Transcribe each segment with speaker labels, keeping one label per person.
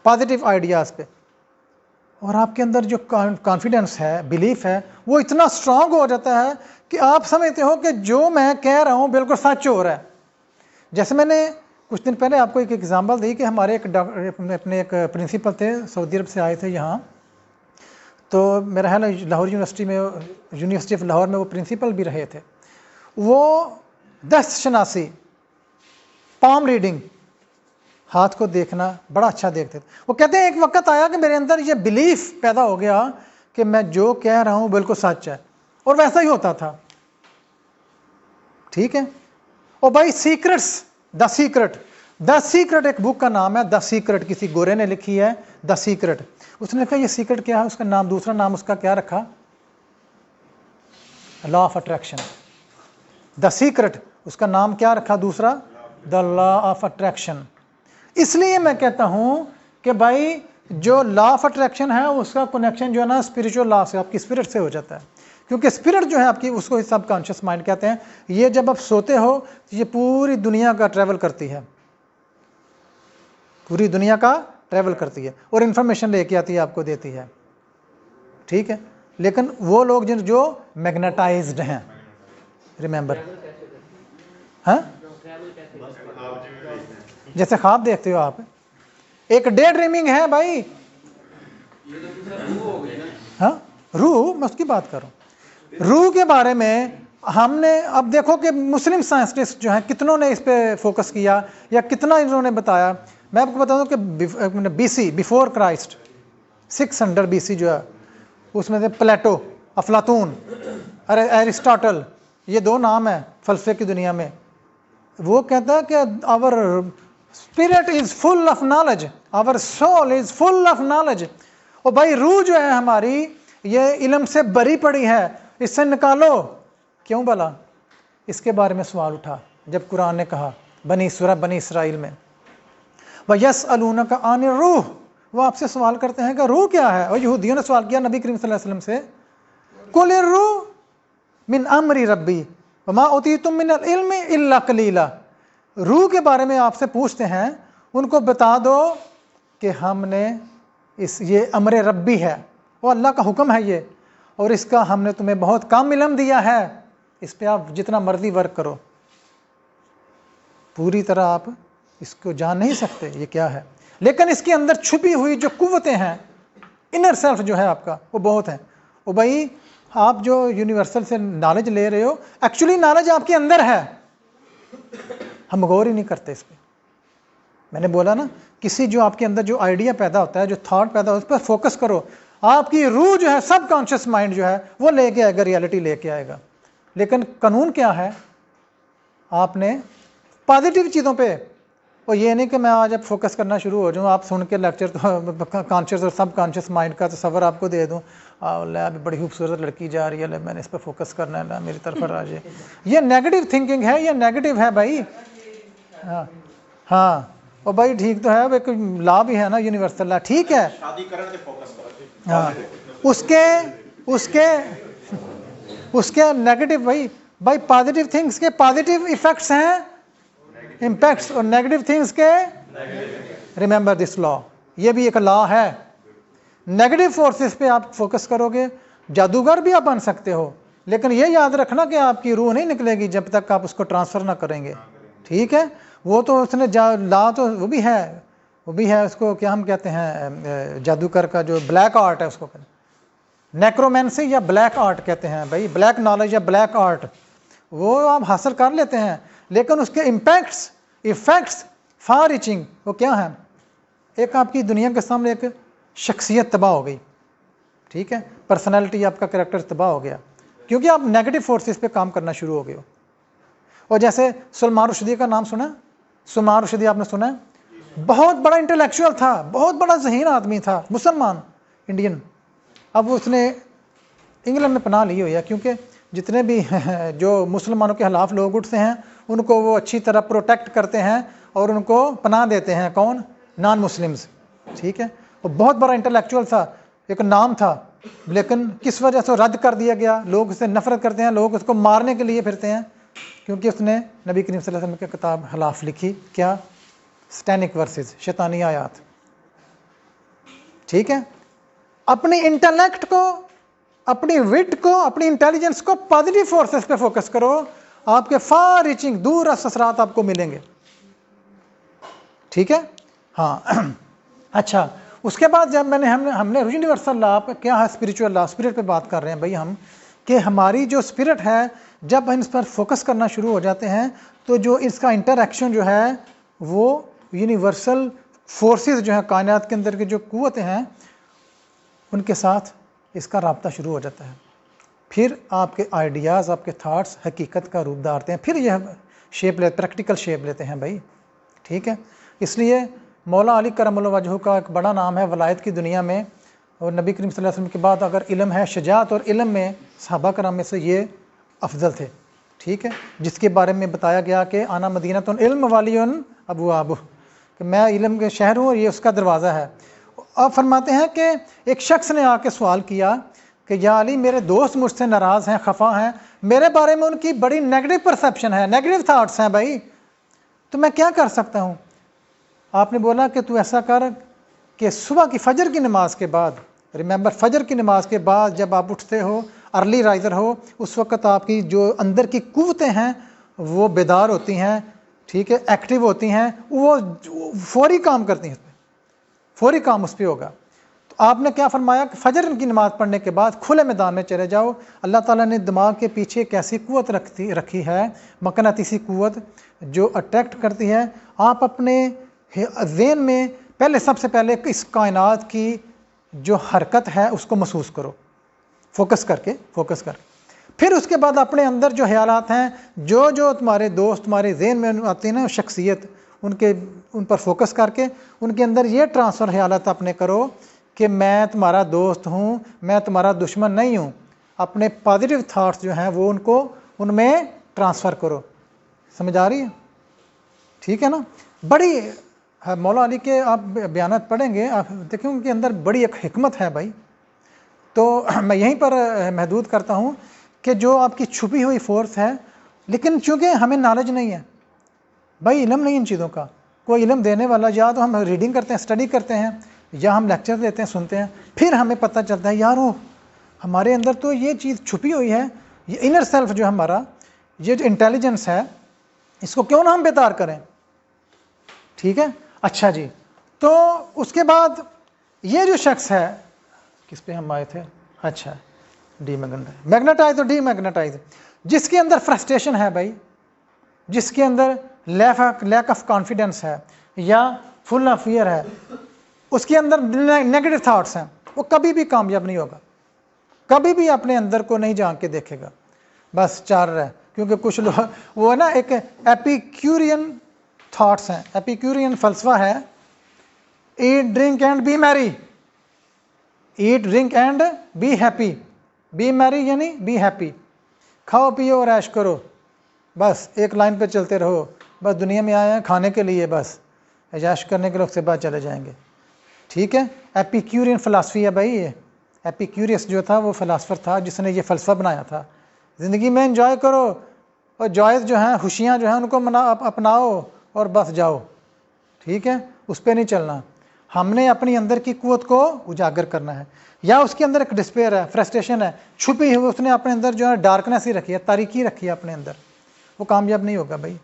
Speaker 1: Positive ideas پہ، اور آپ کے اندر جو کانفیڈنس ہے، بلیف ہے، وہ اتنا اسٹرانگ ہو جاتا ہے کہ آپ سمجھتے ہو کہ جو میں کہہ رہا ہوں بالکل سچ ہو رہا ہے. جیسے میں نے کچھ دن پہلے آپ کو ایک ایگزامپل دی کہ ہمارے اپنے ایک پرنسپل تھے، سعودی عرب سے آئے تھے یہاں، تو میرا خیال ہے لاہور یونیورسٹی آف لاہور میں وہ پرنسپل بھی رہے تھے. وہ دست شناسی، پام ریڈنگ، ہاتھ کو دیکھنا بڑا اچھا دیکھتے تھے. وہ کہتے ہیں ایک وقت آیا کہ میرے اندر یہ بلیف پیدا ہو گیا کہ میں جو کہہ رہا ہوں بالکل سچ ہے، اور ویسا ہی ہوتا تھا. ٹھیک ہے. اور بھائی سیکرٹس، دا سیکرٹ ایک بک کا نام ہے، دا سیکرٹ کسی گورے نے لکھی ہے، دا سیکرٹ. اس نے کہا یہ سیکرٹ کیا ہے؟ اس کا نام، دوسرا نام اس کا کیا رکھا؟ Law of attraction. The secret اس کا نام کیا رکھا دوسرا؟ دا لا آف اٹریکشن. اس لیے میں کہتا ہوں کہ بھائی جو لا آف اٹریکشن ہے اس کا کنیکشن جو ہے نا اسپریچول لا سے، آپ کی اسپرٹ سے ہو جاتا ہے. کیونکہ اسپرٹ جو ہے آپ کی، اس کو سب کانشیس مائنڈ کہتے ہیں. یہ جب آپ سوتے ہو یہ پوری دنیا کا ٹریول کرتی ہے، پوری دنیا کا ٹریول کرتی ہے اور انفارمیشن لے کے آتی ہے، آپ کو دیتی ہے. ٹھیک ہے. لیکن وہ لوگ جو میگنیٹائزڈ ہیں، ریممبر، ہاں جیسے خواب دیکھتے ہو آپ، ایک ڈے ڈریمنگ ہے بھائی. ہاں روح، میں اس کی بات کر رہا ہوں. روح کے بارے میں ہم نے اب دیکھو کہ مسلم سائنسٹسٹ جو ہیں کتنوں نے اس پہ فوکس کیا یا کتنا انہوں نے بتایا. میں آپ کو بتا دوں کہ B C, before Christ, 600 BC جو ہے، اس میں سے پلیٹو، افلاطون، ایرسٹاٹل، یہ 2 نام ہیں فلسفے کی دنیا میں. وہ کہتا ہے کہ our spirit is full of knowledge, our soul is full of knowledge. اور بھائی روح جو ہے ہماری یہ علم سے بری پڑی ہے، اس سے نکالو. کیوں بلا؟ اس کے بارے میں سوال اٹھا جب قرآن نے کہا سورہ بنی اسرائیل میں وَيَسْأَلُونَكَ عَنِ الرُّوحِ، وہ آپ سے سوال کرتے ہیں کہ روح کیا ہے. اور یہودیوں نے سوال کیا نبی کریم صلی اللہ علیہ وسلم سے، قُلِ الرُّوحُ مِنْ أَمْرِ رَبِّي وَمَا أُوتِيتُم مِّنَ الْعِلْمِ إِلَّا قَلِيلًا. روح کے بارے میں آپ سے پوچھتے ہیں، ان کو بتا دو کہ ہم نے یہ امر ربی ہے، وہ اللہ کا حکم ہے یہ، اور اس کا ہم نے تمہیں بہت کم علم دیا ہے، اس پہ آپ جتنا مرضی ورک کرو، پوری طرح آپ اس کو جان نہیں سکتے یہ کیا ہے. لیکن اس کے اندر چھپی ہوئی جو قوتیں ہیں، انر سیلف جو ہے آپ کا، وہ بہت ہیں. وہ بھائی آپ جو یونیورسل سے نالج لے رہے ہو، ایکچولی نالج آپ کے اندر ہے، ہم غور ہی نہیں کرتے اس پہ. میں نے بولا نا، کسی جو آپ کے اندر جو آئیڈیا پیدا ہوتا ہے، جو تھاٹ پیدا ہوتا ہے، اس پر فوکس کرو. آپ کی روح جو ہے، سب کانشیس مائنڈ جو ہے، وہ لے کے آئے گا، ریالٹی لے کے آئے گا. لیکن قانون کیا ہے؟ آپ نے پازیٹیو چیزوں پہ، اور یہ نہیں کہ میں آج اب فوکس کرنا شروع ہو جاؤں، آپ سن کے لیکچر تو کانشیس اور سب کانشیس مائنڈ کا تصور آپ کو دے دوں، ابھی بڑی خوبصورت لڑکی جا رہی ہے، میں نے اس پہ فوکس کرنا ہے، میری طرف آ جائے. یہ نیگیٹو تھنکنگ ہے، یہ نیگیٹو ہے بھائی. ہاں اور بھائی ٹھیک تو ہے، ایک لا بھی ہے نا یونیورسل لا، ٹھیک ہے. ہاں اس کے نیگیٹو بھائی پازیٹیو تھنگس کے پازیٹیو ایفیکٹس ہیں، امپیکٹس، اور نیگیٹو تھنگس کے ریممبر دس لا، یہ بھی ایک لا ہے. نیگیٹو فورسز پہ آپ فوکس کرو گے، جادوگر بھی آپ بن سکتے ہو، لیکن یہ یاد رکھنا کہ آپ کی روح نہیں نکلے گی جب تک آپ اس کو ٹرانسفر نہ کریں گے. ٹھیک ہے. وہ تو اس نے لا تو وہ بھی ہے، اس کو کیا ہم کہتے ہیں، جادوگر کا جو بلیک آرٹ ہے، اس کو نیکرومینسی یا بلیک آرٹ کہتے ہیں بھائی، بلیک نالج یا بلیک آرٹ، وہ آپ حاصل کر لیتے ہیں، لیکن اس کے امپیکٹس، ایفیکٹس فار ریچنگ، وہ کیا ہیں؟ ایک آپ کی دنیا کے سامنے ایک شخصیت تباہ ہو گئی. ٹھیک ہے. پرسنالٹی، آپ کا کریکٹر تباہ ہو گیا، کیونکہ آپ نیگیٹو فورسز پہ کام کرنا شروع ہو گئے ہو. اور جیسے سلمان رشدی کا نام سنا؟ سلمان رشدی آپ نے سنا ہے؟ بہت بڑا انٹلیکچوئل تھا، بہت بڑا ذہین آدمی تھا، مسلمان، انڈین. اب اس نے انگلینڈ میں پناہ لی ہوئی ہے، کیونکہ جتنے بھی جو مسلمانوں کے خلاف لوگ اٹھتے ہیں ان کو وہ اچھی طرح پروٹیکٹ کرتے ہیں اور ان کو پناہ دیتے ہیں. کون؟ Non Muslims. ٹھیک ہے. وہ بہت بڑا انٹلیکچوئل تھا، ایک نام تھا، لیکن کس وجہ سے رد کر دیا گیا. لوگ اس سے نفرت کرتے ہیں، لوگ اس کو مارنے کے لیے پھرتے ہیں، کیونکہ اس نے نبی کریم صلی اللہ علیہ وسلم کی کتاب خلاف لکھی. کیا؟ سٹینک ورسز، شیطانی آیات. ٹھیک ہے. اپنی انٹلیکٹ کو، اپنی وٹ کو، اپنی انٹیلیجنس کو پازیٹیو فورسز پہ فوکس کرو، آپ کے فار ریچنگ دور اثرات آپ کو ملیں گے. ٹھیک ہے. ہاں اچھا اس کے بعد جب ہم نے یونیورسل لا کیا ہے، اسپریچول لا، اسپرٹ پہ بات کر رہے ہیں بھائی ہم، کہ ہماری جو اسپرٹ ہے جب ہم اس پر فوکس کرنا شروع ہو جاتے ہیں تو جو اس کا انٹریکشن جو ہے وہ یونیورسل فورسز جو ہیں کائنات کے اندر کی جو قوتیں ہیں ان کے ساتھ اس کا رابطہ شروع ہو جاتا ہے. پھر آپ کے آئیڈیاز، آپ کے تھاٹس حقیقت کا روپ دھارتے ہیں، پھر یہ شیپ پریکٹیکل شیپ لیتے ہیں بھائی. ٹھیک ہے. اس لیے مولا علی کرم اللہ وجہہ کا ایک بڑا نام ہے ولایت کی دنیا میں، اور نبی کریم صلی اللہ علیہ وسلم کے بعد اگر علم ہے، شجاعت اور علم میں صحابہ کرام میں سے یہ افضل تھے. ٹھیک ہے. جس کے بارے میں بتایا گیا کہ آنا مدینۃ علم والی ابواب، کہ میں علم کے شہر ہوں اور یہ اس کا دروازہ ہے. آپ فرماتے ہیں کہ ایک شخص نے آ کے سوال کیا کہ یا علی میرے دوست مجھ سے ناراض ہیں، خفا ہیں، میرے بارے میں ان کی بڑی نیگیٹو پرسیپشن ہے، نیگیٹو تھاٹس ہیں بھائی، تو میں کیا کر سکتا ہوں؟ آپ نے بولا کہ تو ایسا کر کہ صبح کی فجر کی نماز کے بعد، ریممبر فجر کی نماز کے بعد جب آپ اٹھتے ہو، ارلی رائزر ہو، اس وقت آپ کی جو اندر کی قوتیں ہیں وہ بیدار ہوتی ہیں. ٹھیک ہے. ایکٹیو ہوتی ہیں، وہ فوری کام کرتی ہیں، فوری کام اس پہ ہوگا. تو آپ نے کیا فرمایا کہ فجر کی نماز پڑھنے کے بعد کھلے میدان میں چلے جاؤ. اللہ تعالیٰ نے دماغ کے پیچھے ایک ایسی قوت رکھی ہے، مقناطیسی قوت جو اٹریکٹ کرتی ہے. آپ اپنے ذہن میں پہلے سب سے پہلے اس کائنات کی جو حرکت ہے اس کو محسوس کرو، فوکس کر کے. پھر اس کے بعد اپنے اندر جو خیالات ہیں، جو تمہارے دوست تمہارے ذہن میں آتے ہیں نا، شخصیت، ان پر فوکس کر کے ان کے اندر یہ ٹرانسفر خیالات اپنے کرو کہ میں تمہارا دوست ہوں، میں تمہارا دشمن نہیں ہوں. اپنے پازیٹیو تھاٹس جو ہیں وہ ان میں ٹرانسفر کرو. سمجھ آ رہی ہے؟ ٹھیک ہے نا. بڑی مولا علی کے آپ بیانات پڑھیں گے، آپ دیکھیں ان کے اندر بڑی ایک حکمت ہے بھائی. تو میں یہیں پر محدود کرتا ہوں کہ جو آپ کی چھپی ہوئی فورس ہے، لیکن چونکہ ہمیں نالج نہیں ہے بھائی، علم نہیں ان چیزوں کا، کوئی علم دینے والا، یا تو ہم ریڈنگ کرتے ہیں، اسٹڈی کرتے ہیں، یا ہم لیکچر دیتے ہیں، سنتے ہیں، پھر ہمیں پتہ چلتا ہے یار ہمارے اندر تو یہ چیز چھپی ہوئی ہے، یہ انر سیلف جو ہمارا، یہ جو انٹیلیجنس ہے، اس کو کیوں نہ ہم بیدار کریں. ٹھیک ہے. اچھا جی. تو اس کے بعد یہ جو شخص ہے، کس پہ ہم آئے تھے؟ اچھا میگنیٹائز اور ڈی میگنیٹائز، جس کے اندر فرسٹریشن ہے بھائی، جس کے اندر لیک آف کانفیڈنس ہے یا فل آف فیئر ہے، اس کے اندر نیگیٹو تھاٹس ہیں، وہ کبھی بھی کامیاب نہیں ہوگا، کبھی بھی اپنے اندر کو نہیں جان کے دیکھے گا، بس چار رہے. کیونکہ کچھ لوگ وہ ہے نا، ایک ایپیکیورین تھاٹس ہیں، ایپیکیورین فلسفہ ہے، eat drink and be merry, eat drink and be happy, be merry یعنی بی ہیپی، کھاؤ پیو اور عیش کرو، بس ایک لائن پہ چلتے رہو، بس دنیا میں آئے ہیں کھانے کے لیے، بس عیش کرنے کے لوگ سے بعد چلے جائیں گے. ٹھیک ہے. ایپیکیورین فلسفی ہے بھائی. یہ ایپیکیورس جو تھا وہ فلاسفر تھا جس نے یہ فلسفہ بنایا تھا. زندگی میں انجوائے کرو، اور جوائز جو ہیں، خوشیاں جو ہیں، ان کو اپناؤ اور بس جاؤ. ٹھیک ہے. اس پہ نہیں چلنا، ہم نے اپنی اندر کی قوت کو اجاگر کرنا ہے. یا اس کے اندر ایک ڈسپیئر ہے، فرسٹریشن ہے، چھپی ہوئی، اس نے اپنے اندر جو ہے ڈارکنیس ہی رکھی ہے، تاریکی رکھی ہے اپنے اندر، وہ کامیاب نہیں ہوگا بھائی.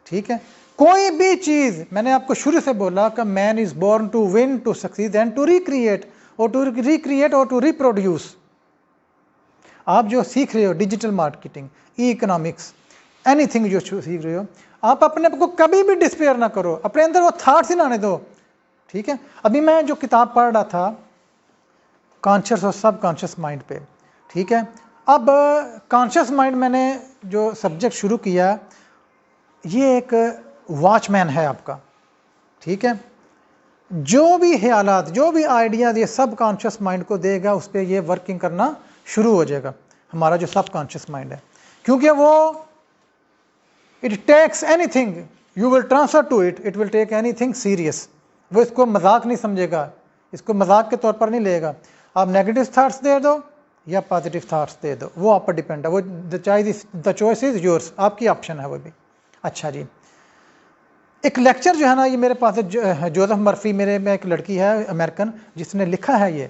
Speaker 1: ٹھیک ہے. کوئی بھی چیز، میں نے آپ کو شروع سے بولا کہ man is born to win, to succeed and to recreate, اور ٹو ریپروڈیوس. آپ جو سیکھ رہے ہو، digital marketing, e economics, anything جو سیکھ رہے ہو، آپ اپنے کو کبھی بھی ڈسپیئر نہ کرو، اپنے اندر وہ تھاٹس ہی نہ آنے دو. ٹھیک ہے. ابھی میں جو کتاب پڑھ رہا تھا کانشیس اور سب کانشیس مائنڈ پہ. ٹھیک ہے. اب کانشیس مائنڈ میں نے جو سبجیکٹ شروع کیا، یہ ایک واچ مین ہے آپ کا. ٹھیک ہے. جو بھی خیالات، جو بھی آئیڈیاز یہ سب کانشیس مائنڈ کو دے گا، اس پہ یہ ورکنگ کرنا شروع ہو جائے گا، ہمارا جو سب کانشیس مائنڈ ہے. کیونکہ وہ it takes anything you will transfer to it, it will take anything serious. وہ اس کو مذاق نہیں سمجھے گا، اس کو مذاق کے طور پر نہیں لے گا. آپ نیگیٹو تھاٹس دے دو یا پازیٹیو تھاٹس دے دو، وہ آپ پر ڈیپینڈ ہے. وہ دا چوائس از یورس، آپ کی آپشن ہے وہ بھی. اچھا جی. ایک لیکچر جو ہے نا یہ میرے پاس جوزف مرفی میرے میں ایک لڑکی ہے امریکن جس نے لکھا ہے یہ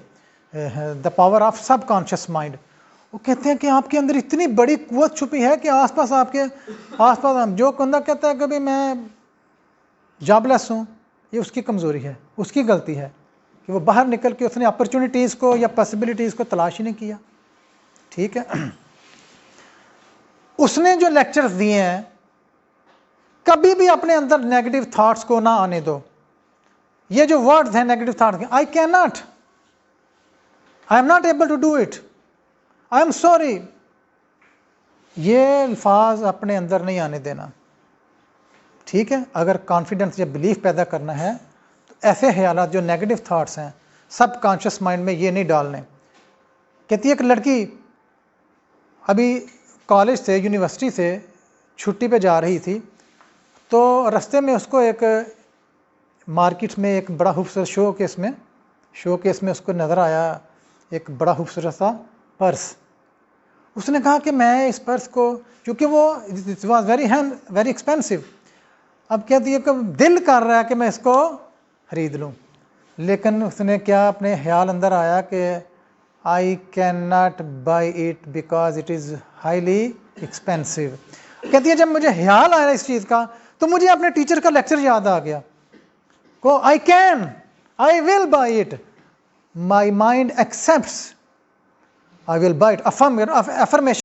Speaker 1: the power of sub conscious mind. وہ کہتے ہیں کہ آپ کے اندر اتنی بڑی قوت چھپی ہے کہ آس پاس آپ کے آس پاس جو بندہ کہتا ہے کہ بھائی میں جاب لیس ہوں، یہ اس کی کمزوری ہے، اس کی غلطی ہے کہ وہ باہر نکل کے اس نے اپرچونیٹیز کو یا پاسبلٹیز کو تلاش ہی نہیں کیا. ٹھیک ہے، اس نے جو لیکچرز دیے ہیں کبھی بھی اپنے اندر نیگیٹو تھاٹس کو نہ آنے دو. یہ جو ورڈز ہیں نیگیٹو تھاٹس کے، I can not, I am not able to do it, I am sorry, یہ الفاظ اپنے اندر نہیں آنے دینا. ٹھیک ہے، اگر کانفیڈنس یا بلیف پیدا کرنا ہے تو ایسے خیالات جو نیگیٹو تھاٹس ہیں سب کانشیس مائنڈ میں یہ نہیں ڈالنے. کہتی ہے ایک لڑکی ابھی کالج سے یونیورسٹی سے چھٹی پہ جا رہی تھی تو رستے میں اس کو ایک مارکیٹ میں ایک بڑا خوبصورت شو کیس میں اس کو نظر آیا ایک بڑا خوبصورت سا پرس. اس نے کہا کہ میں اس پرس کو، چونکہ وہ واز ویری ایکسپینسو، اب کہتی ہے کہ دل کر رہا ہے کہ میں اس کو خرید لوں، لیکن اس نے کیا اپنے خیال اندر آیا کہ آئی can not by it because it is highly expensive. کہتی ہے جب مجھے خیال آیا اس چیز کا تو مجھے اپنے ٹیچر کا لیکچر یاد آ گیا کو I will buy it, my mind accepts, I will buy it. Affirmation